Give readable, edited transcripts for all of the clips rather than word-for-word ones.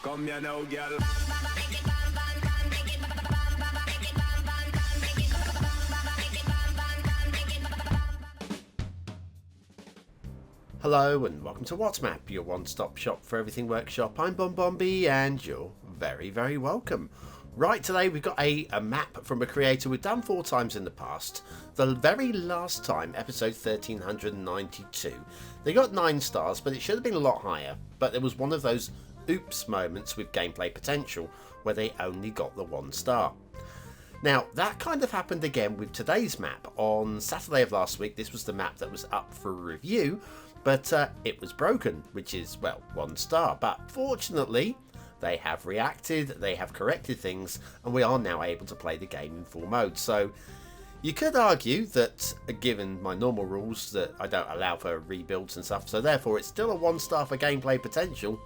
Come here now, girl. Hello and welcome to WhatsMap, your one-stop shop for everything workshop. I'm BonBonB and you're very, very welcome. Right, today we've got a map from a creator we've done 4 times in the past. The very last time, episode 1392. They got 9 stars, but it should have been a lot higher. But there was one of those oops moments with gameplay potential where they only got the 1 star. Now, that kind of happened again with today's map. On Saturday of last week, this was the map that was up for review, but it was broken, which is, well, 1 star. But fortunately, they have reacted, they have corrected things, and we are now able to play the game in full mode. So you could argue that, given my normal rules, that I don't allow for rebuilds and stuff, so therefore it's still a 1 star for gameplay potential,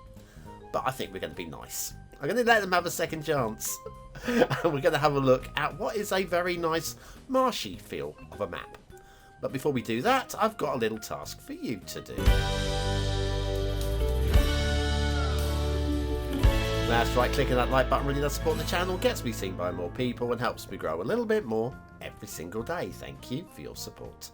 but I think we're going to be nice. I'm going to let them have a second chance. And we're going to have a look at what is a very nice marshy feel of a map. But before we do that, I've got a little task for you to do. That's right, clicking that like button really does support the channel, gets me seen by more people and helps me grow a little bit more every single day. Thank you for your support.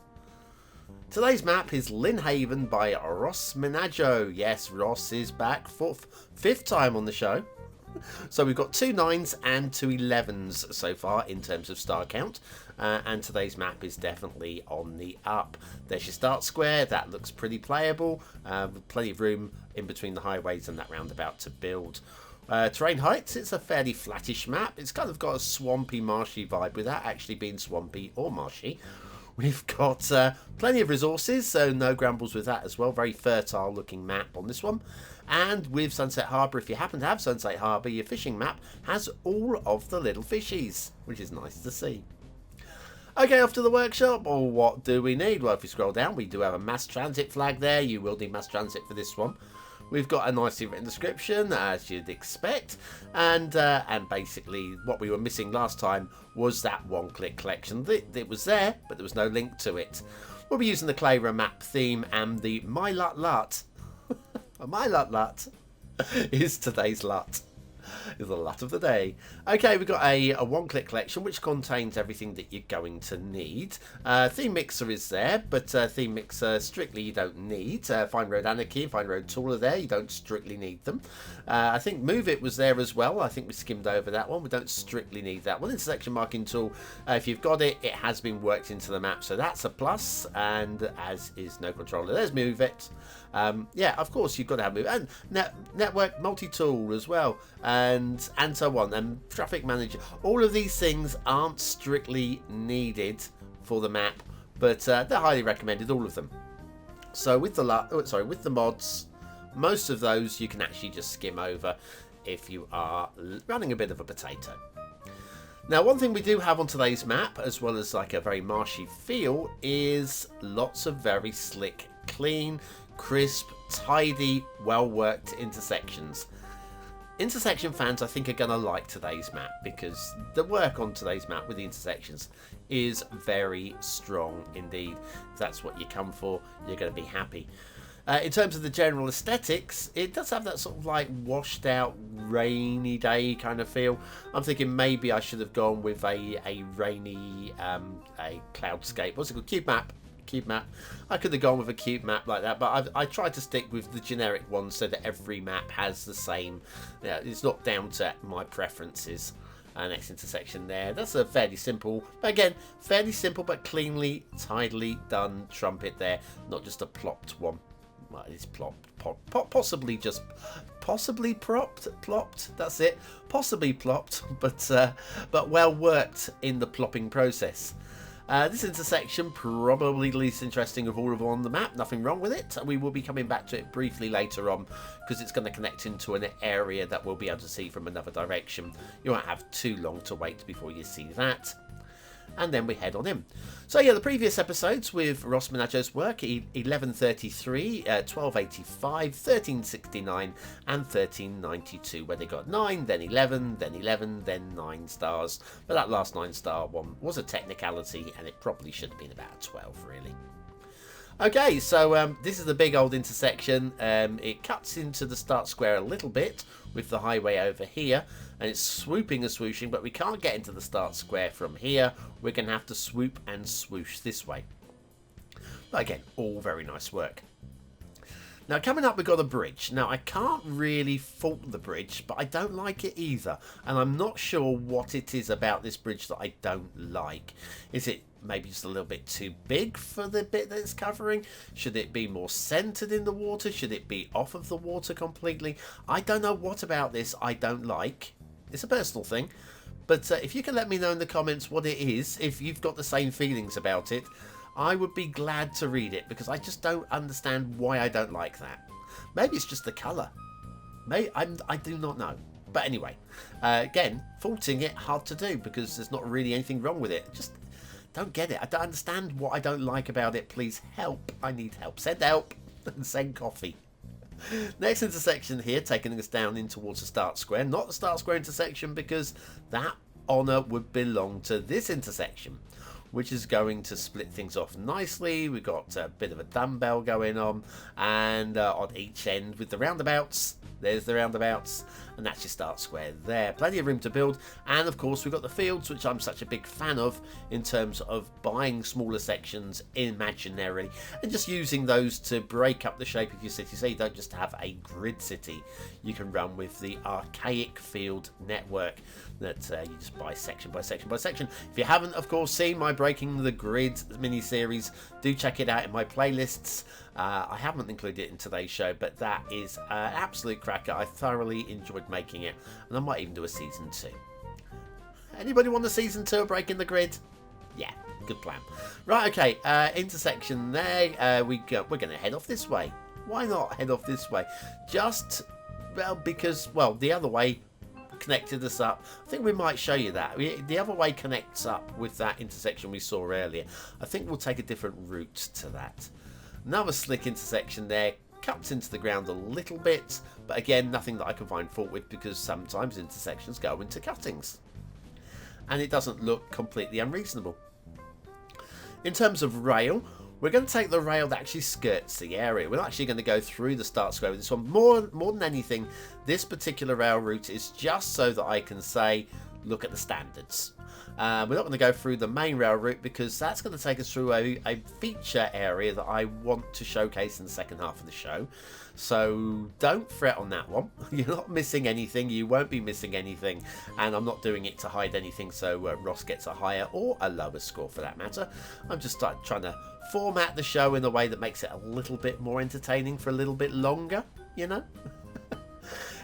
Today's map is Linhaven by rossminajo. Yes, Ross is back for 5th time on the show. So we've got 2 9s and 2 11s so far in terms of star count, and today's map is definitely on the up. There's your start square, that looks pretty playable, with plenty of room in between the highways and that roundabout to build. Terrain heights, it's a fairly flattish map. It's kind of got a swampy, marshy vibe without actually being swampy or marshy. We've got plenty of resources, so no grumbles with that as well. Very fertile looking map on this one. And with Sunset Harbour, if you happen to have Sunset Harbour, your fishing map has all of the little fishies, which is nice to see. Okay, off to the workshop. Or what do we need? Well, if we scroll down, we do have a mass transit flag there. You will need mass transit for this one. We've got a nicely written description, as you'd expect, and basically what we were missing last time was that one-click collection. It was there, but there was no link to it. We'll be using the Clara map theme, and the My Lut Lut, My Lut Lut, is today's LUT. Is the LUT of the day. Okay, we've got a one-click collection which contains everything that you're going to need. Theme Mixer is there, but Theme Mixer strictly you don't need. Fine Road Anarchy and Fine Road Tool are there, you don't strictly need them. I think Move It was there as well. I think we skimmed over that one. We don't strictly need that one. Intersection Marking Tool, if you've got it, it has been worked into the map, so that's a plus, and as is No Controller. There's Move It. Yeah, of course you've got to have Move, and Network Multi-Tool as well, and so on, and Traffic Manager. All of these things aren't strictly needed for the map, but they're highly recommended, all of them. So with the mods, most of those you can actually just skim over if you are running a bit of a potato. Now, one thing we do have on today's map, as well as like a very marshy feel, is lots of very slick, clean, crisp, tidy, well-worked intersections. Intersection fans, I think, are going to like today's map because the work on today's map with the intersections is very strong indeed. If that's what you come for, you're going to be happy. In terms of the general aesthetics, it does have that sort of like washed out rainy day kind of feel. I'm thinking maybe I should have gone with a rainy a cloudscape. What's it called? Cube map. I could have gone with a cube map like that, but I tried to stick with the generic one so that every map has the same. Yeah, it's not down to my preferences. Next intersection there. That's a fairly simple, again, fairly simple but cleanly, tidily done trumpet there. Not just a plopped one. Well, it's possibly plopped. That's it. Possibly plopped, but well worked in the plopping process. This intersection, probably the least interesting of all of them on the map. Nothing wrong with it. We will be coming back to it briefly later on because it's going to connect into an area that we'll be able to see from another direction. You won't have too long to wait before you see that. And then we head on in. So yeah, the previous episodes with rossminajo's work, 1133, 1285, 1369 and 1392, where they got 9, then 11, then 11, then 9 stars. But that last 9 star one was a technicality and it probably should have been about 12 really. Okay, so this is the big old intersection. It cuts into the start square a little bit with the highway over here, and it's swooping and swooshing, but we can't get into the start square from here. We're going to have to swoop and swoosh this way. But again, all very nice work. Now, coming up, we've got a bridge. Now, I can't really fault the bridge, but I don't like it either. And I'm not sure what it is about this bridge that I don't like. Is it maybe just a little bit too big for the bit that it's covering? Should it be more centered in the water? Should it be off of the water completely? I don't know what about this I don't like. It's a personal thing. But if you can let me know in the comments what it is, if you've got the same feelings about it, I would be glad to read it, because I just don't understand why I don't like that. Maybe it's just the colour. Maybe I do not know. But anyway, again, faulting it, hard to do, because there's not really anything wrong with it. Just don't get it. I don't understand what I don't like about it. Please help. I need help. Send help and send coffee. Next intersection here, taking us down in towards the start square. Not the start square intersection, because that honour would belong to this intersection, which is going to split things off nicely. We've got a bit of a dumbbell going on, and on each end with the roundabouts. There's the roundabouts, and that's your start square there. Plenty of room to build, and of course we've got the fields, which I'm such a big fan of in terms of buying smaller sections imaginarily and just using those to break up the shape of your city, so you don't just have a grid city. You can run with the archaic field network that you just buy section by section by section. If you haven't, of course, seen my Breaking the Grid mini-series, do check it out in my playlists. I haven't included it in today's show, but that is an absolute cracker. I thoroughly enjoyed making it, and I might even do a season 2. Anybody want a season 2 of Breaking the Grid? Yeah, good plan. Right, okay, intersection there. We're going to head off this way. Why not head off this way? Just, well, because, well, the other way connected us up. I think we might show you that. The other way connects up with that intersection we saw earlier. I think we'll take a different route to that. Another slick intersection there, cuts into the ground a little bit, but again, nothing that I can find fault with, because sometimes intersections go into cuttings. And it doesn't look completely unreasonable. In terms of rail, we're going to take the rail that actually skirts the area. We're not actually going to go through the start square with this one. More than anything, this particular rail route is just so that I can say, look at the standards. We're not going to go through the main rail route, because that's going to take us through a feature area that I want to showcase in the second half of the show. So don't fret on that one. You're not missing anything. You won't be missing anything. And I'm not doing it to hide anything so Ross gets a higher or a lower score for that matter. I'm just trying to format the show in a way that makes it a little bit more entertaining for a little bit longer, you know?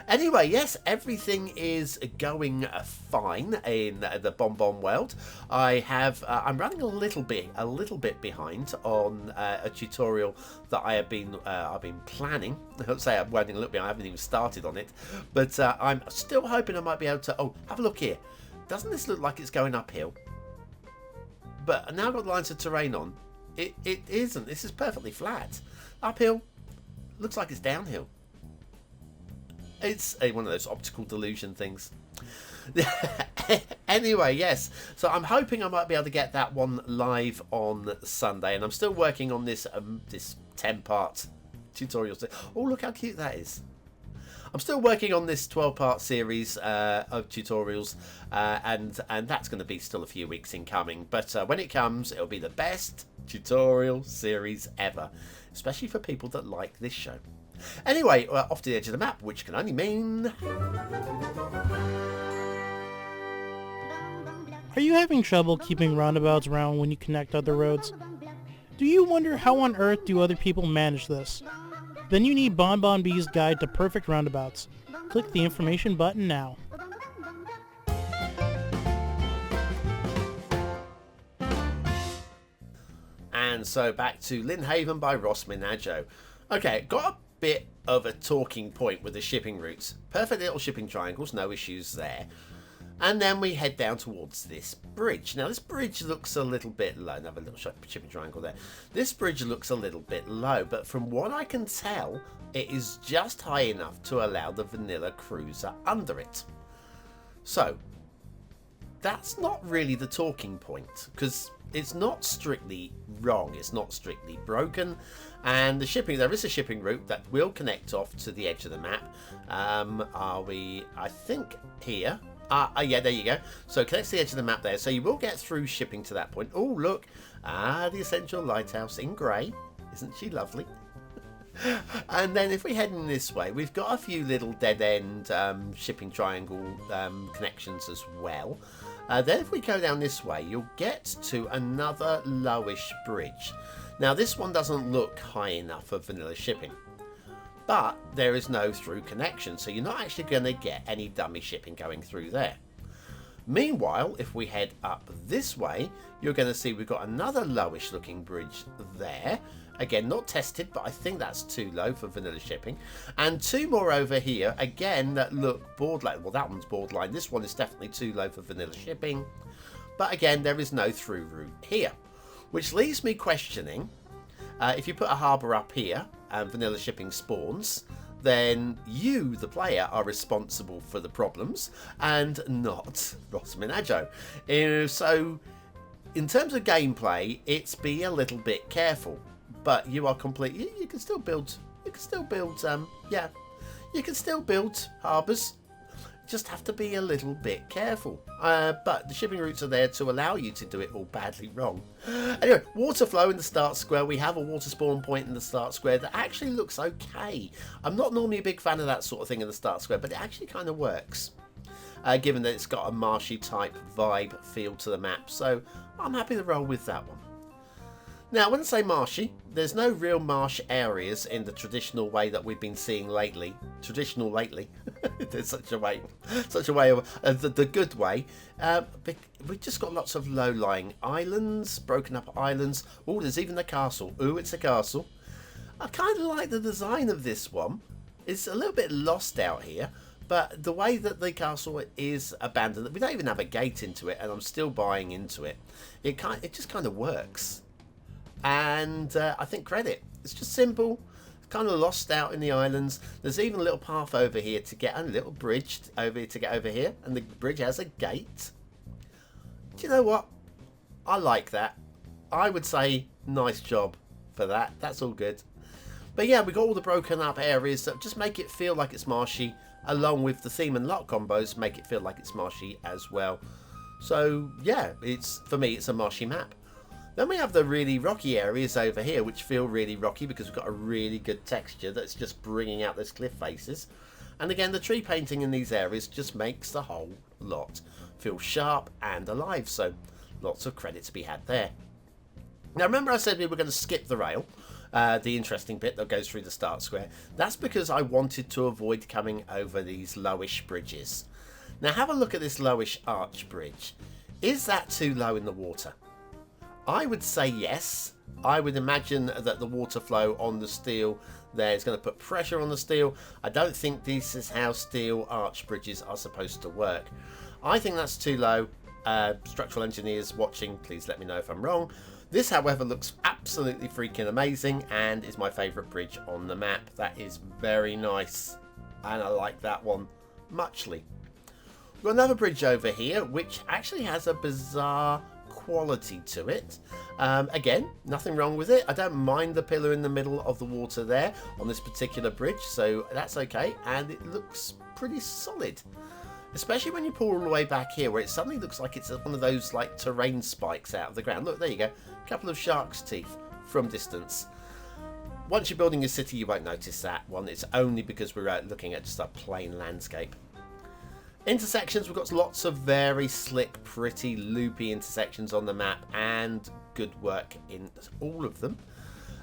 Anyway, yes, everything is going fine in the BonBon world. I'm running a little bit behind on a tutorial that I've been planning. I'll say I'm running a little bit. I haven't even started on it, but I'm still hoping I might be able to. Oh, have a look here. Doesn't this look like it's going uphill? But now I've got lines of terrain on. It isn't. This is perfectly flat. Uphill. Looks like it's downhill. It's one of those optical delusion things. Anyway, yes. So I'm hoping I might be able to get that one live on Sunday, and I'm still working on this 10-part tutorial. Oh, look how cute that is. I'm still working on this 12-part series of tutorials, and that's going to be still a few weeks in coming. But when it comes, it'll be the best tutorial series ever, especially for people that like this show. Anyway, off to the edge of the map, which can only mean... Are you having trouble keeping roundabouts around when you connect other roads? Do you wonder how on earth do other people manage this? Then you need BonBonB's Guide to Perfect Roundabouts. Click the information button now. And so back to Linhaven by rossminajo. Okay, got a bit of a talking point with the shipping routes. Perfect little shipping triangles, no issues there. And then we head down towards this bridge. Now this bridge looks a little bit low. Another little shipping triangle there. This bridge looks a little bit low, but from what I can tell, it is just high enough to allow the vanilla cruiser under it. So that's not really the talking point, because it's not strictly wrong, it's not strictly broken, and there is a shipping route that will connect off to the edge of the map. Are we, I think, here? Yeah, there you go. So it connects to the edge of the map there, so you will get through shipping to that point. Oh, look, the Essential Lighthouse in grey. Isn't she lovely? And then if we head in this way, we've got a few little dead-end shipping triangle connections as well. Then if we go down this way, you'll get to another lowish bridge. Now this one doesn't look high enough for vanilla shipping, but there is no through connection, so you're not actually going to get any dummy shipping going through there. Meanwhile, if we head up this way, you're going to see we've got another lowish looking bridge there. Again, not tested, but I think that's too low for vanilla shipping. And two more over here, again, that look borderline. Well, that one's borderline. This one is definitely too low for vanilla shipping. But again, there is no through route here. Which leaves me questioning, if you put a harbour up here and vanilla shipping spawns, then you, the player, are responsible for the problems and not rossminajo. So, in terms of gameplay, it's be a little bit careful. But you are completely. You can still build. You can still build. Yeah, you can still build harbours. Just have to be a little bit careful. But the shipping routes are there to allow you to do it all badly wrong. Anyway, water flow in the start square. We have a water spawn point in the start square that actually looks okay. I'm not normally a big fan of that sort of thing in the start square, but it actually kind of works. Given that it's got a marshy type vibe feel to the map, so I'm happy to roll with that one. Now, when I say marshy, there's no real marsh areas in the traditional way that we've been seeing lately. Traditional lately. There's such a way of the good way. We've just got lots of low-lying islands, broken up islands. Oh, there's even the castle. Ooh, it's a castle. I kind of like the design of this one. It's a little bit lost out here, but the way that the castle is abandoned, we don't even have a gate into it, and I'm still buying into it. It just kind of works. And I think credit. It's just simple. It's kind of lost out in the islands. There's even a little path over here to get, and a little bridge over here to get over here. And the bridge has a gate. Do you know what? I like that. I would say nice job for that. That's all good. But yeah, we've got all the broken up areas that just make it feel like it's marshy, along with the theme and lot combos make it feel like it's marshy as well. So yeah, for me, it's a marshy map. Then we have the really rocky areas over here, which feel really rocky because we've got a really good texture that's just bringing out those cliff faces. And again, the tree painting in these areas just makes the whole lot feel sharp and alive. So lots of credit to be had there. Now, remember I said we were going to skip the rail, the interesting bit that goes through the start square. That's because I wanted to avoid coming over these lowish bridges. Now, have a look at this lowish arch bridge. Is that too low in the water? I would say yes. I would imagine that the water flow on the steel there is going to put pressure on the steel. I don't think this is how steel arch bridges are supposed to work. I think that's too low. Structural engineers watching, please let me know if I'm wrong. This, however, looks absolutely freaking amazing and is my favourite bridge on the map. That is very nice, and I like that one muchly. We've got another bridge over here, which actually has a bizarre quality to it. Again, nothing wrong with it. I don't mind the pillar in the middle of the water there on this particular bridge, so that's okay, and it looks pretty solid, especially when you pull all the way back here where it suddenly looks like it's one of those like terrain spikes out of the ground. Look, there you go, a couple of shark's teeth from distance. Once you're building a city, you won't notice that one. It's only because we're looking at just a plain landscape. Intersections, we've got lots of very slick, pretty, loopy intersections on the map, and good work in all of them.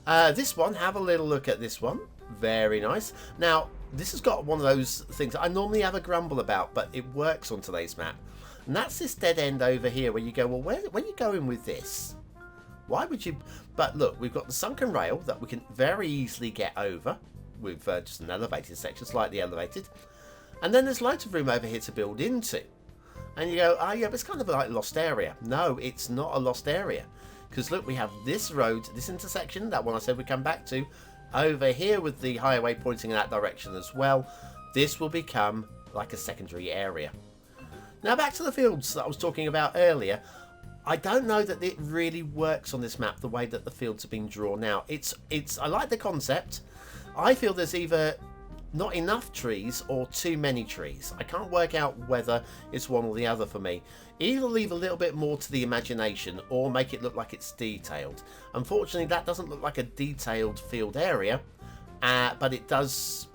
This one, have a little look at this one. Very nice. Now, this has got one of those things I normally have a grumble about, but it works on today's map. And that's this dead end over here where you go, well, where are you going with this? Why would you? But look, we've got the sunken rail that we can very easily get over with just an elevated section, slightly elevated. And then there's loads of room over here to build into. And you go, oh yeah, but it's kind of like a lost area. No, it's not a lost area. Because look, we have this road, this intersection, that one I said we'd come back to, over here with the highway pointing in that direction as well. This will become like a secondary area. Now back to the fields that I was talking about earlier. I don't know that it really works on this map the way that the fields have been drawn now. I like the concept. I feel there's either not enough trees or too many trees. I can't work out whether it's one or the other for me. Either leave a little bit more to the imagination or make it look like it's detailed. Unfortunately, that doesn't look like a detailed field area, but it does,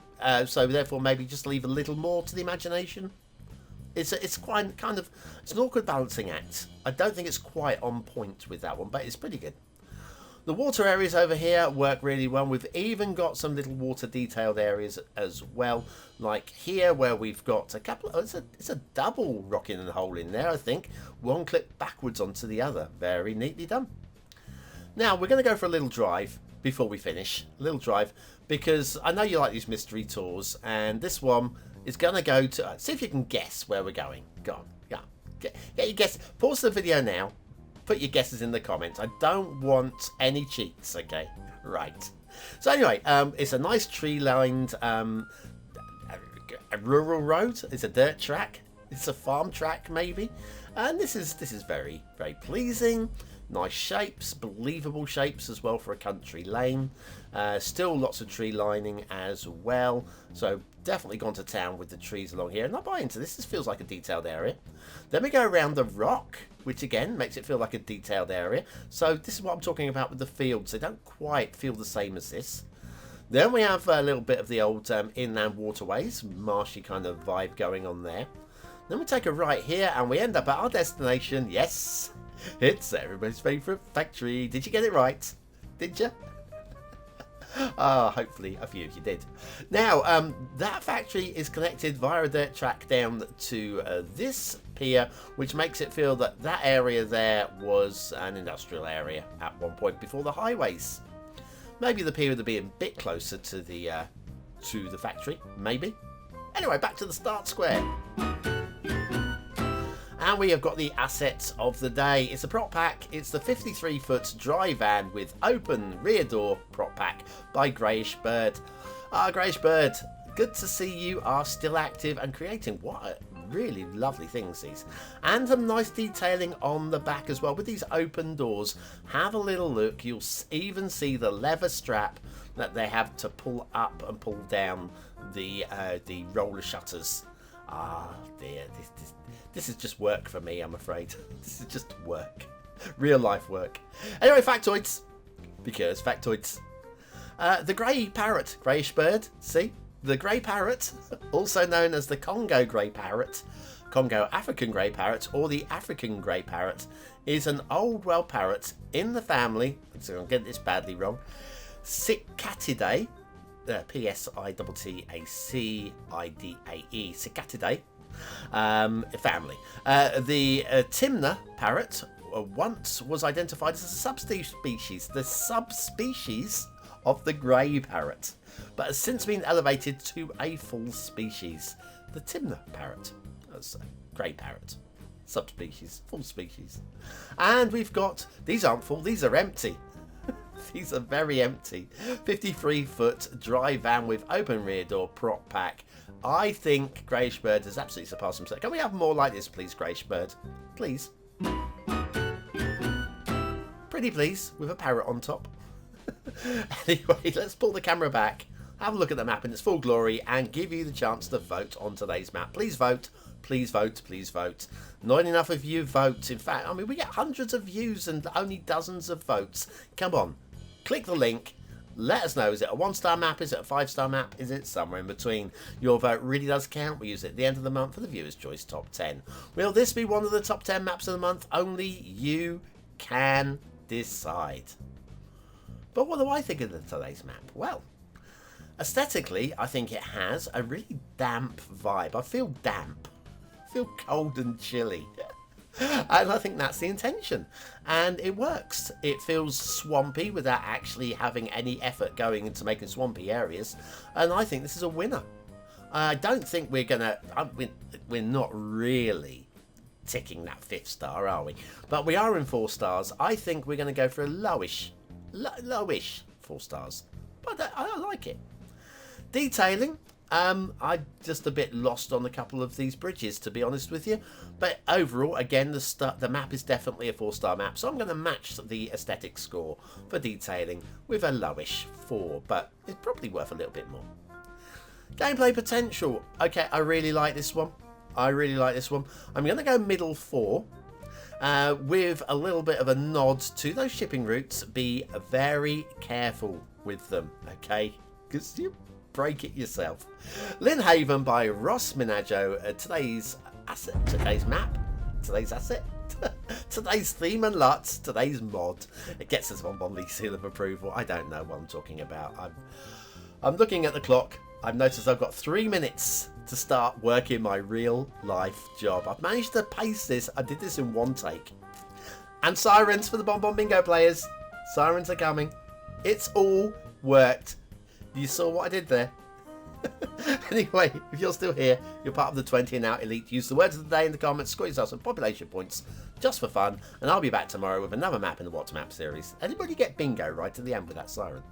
so therefore maybe just leave a little more to the imagination. It's quite kind of, it's an awkward balancing act. I don't think it's quite on point with that one, but it's pretty good. The water areas over here work really well. We've even got some little water detailed areas as well, like here where we've got a couple of, it's a double rocking and hole in there, I think. One clip backwards onto the other. Very neatly done. Now we're going to go for a little drive before we finish. A little drive, because I know you like these mystery tours, and this one is going to go to, see if you can guess where we're going. Go on, yeah, get your guess. Pause the video now. Put your guesses in the comments. I don't want any cheats, okay? Right. So anyway, it's a nice tree-lined a rural road. It's a dirt track. It's a farm track, maybe. And this is very, very pleasing. Nice shapes, believable shapes as well for a country lane. Still lots of tree lining as well. So definitely gone to town with the trees along here. And I buy into this. This feels like a detailed area. Then we go around the rock, which again makes it feel like a detailed area. So this is what I'm talking about with the fields. They don't quite feel the same as this. Then we have a little bit of the old inland waterways, marshy kind of vibe going on there. Then we take a right here and we end up at our destination. Yes, it's everybody's favourite factory. Did you get it right? Did you? Hopefully a few of you did. Now, that factory is connected via a dirt track down to this pier, which makes it feel that that area there was an industrial area at one point before the highways. Maybe the pier would be a bit closer to the factory, maybe. Anyway, back to the start square. And we have got the assets of the day. It's a prop pack. It's the 53-foot dry van with open rear door prop pack by grayishbyrd. Grayishbyrd, good to see you are still active and creating. What really lovely things these. And some nice detailing on the back as well with these open doors. Have a little look. You'll even see the leather strap that they have to pull up and pull down the roller shutters. Dear, this is just work for me, I'm afraid. This is just work. Real life work. Anyway, factoids. Because factoids. The grey parrot, grayishbyrd, see? The grey parrot, also known as the Congo grey parrot, Congo African grey parrot, or the African grey parrot, is an old well parrot in the family, so I'm getting this badly wrong, Cicatidae, P-S-I-T-T-A-C-I-D-A-E, Cicatidae. Family. The Timna parrot once was identified as a subspecies, the subspecies of the grey parrot, but has since been elevated to a full species, the Timna parrot. That's a grey parrot. Subspecies, full species. And we've got, these aren't full, these are empty. These are very empty. 53-foot dry van with open rear door prop pack. I think grayishbyrd has absolutely surpassed himself. Can we have more like this, please, grayishbyrd? Please. Pretty please, with a parrot on top. Anyway, let's pull the camera back, have a look at the map in its full glory, and give you the chance to vote on today's map. Please vote. Please vote. Please vote. Not enough of you vote. In fact, I mean, we get hundreds of views and only dozens of votes. Come on. Click the link. Let us know. Is it a 1-star map? Is it a 5-star map? Is it somewhere in between? Your vote really does count. We use it at the end of the month for the Viewer's Choice Top 10. Will this be one of the top 10 maps of the month? Only you can decide. But what do I think of today's map? Well, aesthetically, I think it has a really damp vibe. I feel damp. I feel cold and chilly. And I think that's the intention. And it works. It feels swampy without actually having any effort going into making swampy areas. And I think this is a winner. I don't think we're going to... We're not really ticking that 5th star, are we? But we are in 4 stars. I think we're going to go for a lowish 4 stars. But I like it. Detailing, I'm just a bit lost on a couple of these bridges, to be honest with you. But overall, again, the map is definitely a 4-star map, so I'm going to match the aesthetic score for detailing with a lowish 4, but it's probably worth a little bit more. Gameplay potential. Okay, I really like this one. I'm going to go middle 4. With a little bit of a nod to those shipping routes. Be very careful with them, okay? Because you break it yourself. Linhaven by rossminajo. Today's map, today's asset, today's theme and LUTs, today's mod. It gets us BonBonB seal of approval. I don't know what I'm talking about. I'm looking at the clock. I've noticed I've got 3 minutes to start working my real life job. I've managed to pace this. I did this in one take. And sirens for the BonBonBingo players. Sirens are coming. It's all worked. You saw what I did there. Anyway, if you're still here, you're part of the 20 and out elite. Use the words of the day in the comments. Score yourself some population points just for fun. And I'll be back tomorrow with another map in the What's Map series. Anybody get bingo right to the end with that siren?